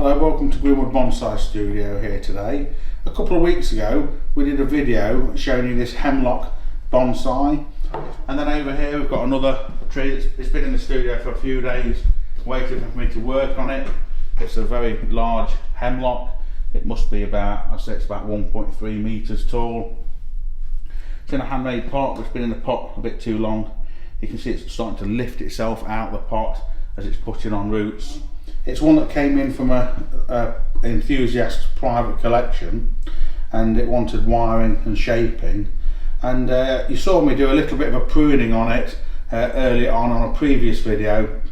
Hello, welcome to Greenwood Bonsai studio here today. A couple of weeks ago we did a video showing you this Hemlock bonsai, and then over here we've got another tree it's been in the studio for a few days waiting for me to work on it. It's a very large hemlock. It must be about, I'd say it's about 1.3 metres tall. It's in a handmade pot, but it's been in the pot a bit too long. You can see it's starting to lift itself out of the pot as it's putting on roots. It's one that came in from a enthusiast private collection, and it wanted wiring and shaping, and you saw me do a little bit of a pruning on it earlier on a previous video,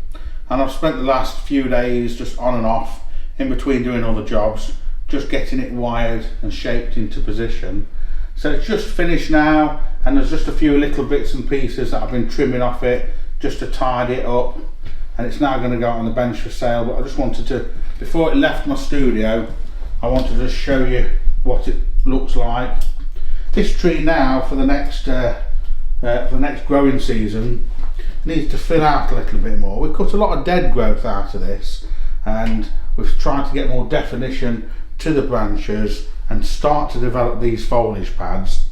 and I've spent the last few days just on and off in between doing other jobs just getting it wired and shaped into position. So it's just finished now, and there's just a few little bits and pieces that I've been trimming off it just to tidy it up, and it's now going to go out on the bench for sale. But I just wanted to, before it left my studio, I wanted to just show you what it looks like. This tree now for the next growing season needs to fill out a little bit more. We've cut a lot of dead growth out of this, and we've tried to get more definition to the branches and start to develop these foliage pads.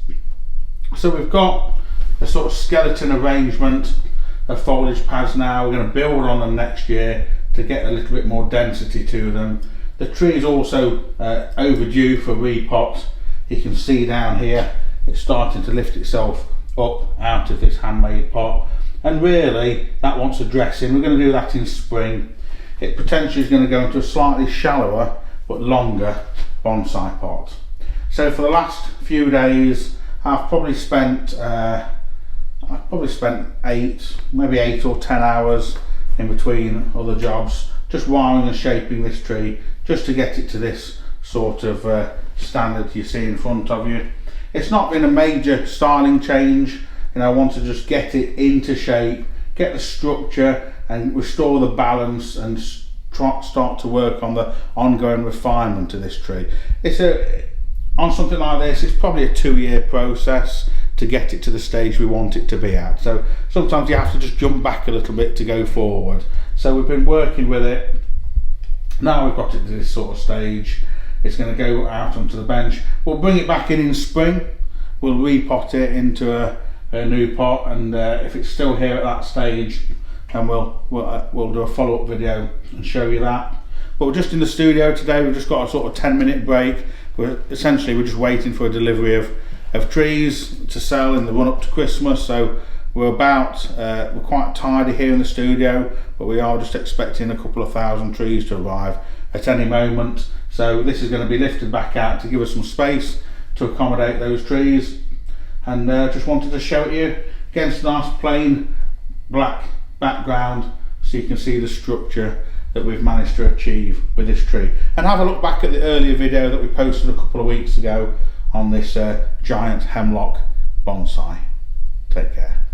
So we've got a sort of skeleton arrangement of foliage pads now. We're going to build on them next year to get a little bit more density to them. The tree is also overdue for repot. You can see down here it's starting to lift itself up out of this handmade pot, and really that wants addressing. We're going to do that in spring. It potentially is going to go into a slightly shallower but longer bonsai pot. So for the last few days I've probably spent 8 or 10 hours in between other jobs just wiring and shaping this tree just to get it to this sort of standard you see in front of you. It's not been a major styling change, I want to just get it into shape, get the structure and restore the balance, and start to work on the ongoing refinement of this tree. On something like this, it's probably a 2-year process to get it to the stage we want it to be at. So sometimes you have to just jump back a little bit to go forward. So we've been working with it. Now we've got it to this sort of stage. It's going to go out onto the bench. We'll bring it back in spring. We'll repot it into a new pot, and if it's still here at that stage, and we'll do a follow-up video and show you that. But we're just in the studio today. We've just got a sort of 10-minute break. We're just waiting for a delivery of trees to sell in the run up to Christmas. So we're quite tidy here in the studio, but we are just expecting a couple of thousand trees to arrive at any moment. So this is going to be lifted back out to give us some space to accommodate those trees, and just wanted to show it you against a nice plain black background so you can see the structure that we've managed to achieve with this tree. And have a look back at the earlier video that we posted a couple of weeks ago on this giant hemlock bonsai. Take care.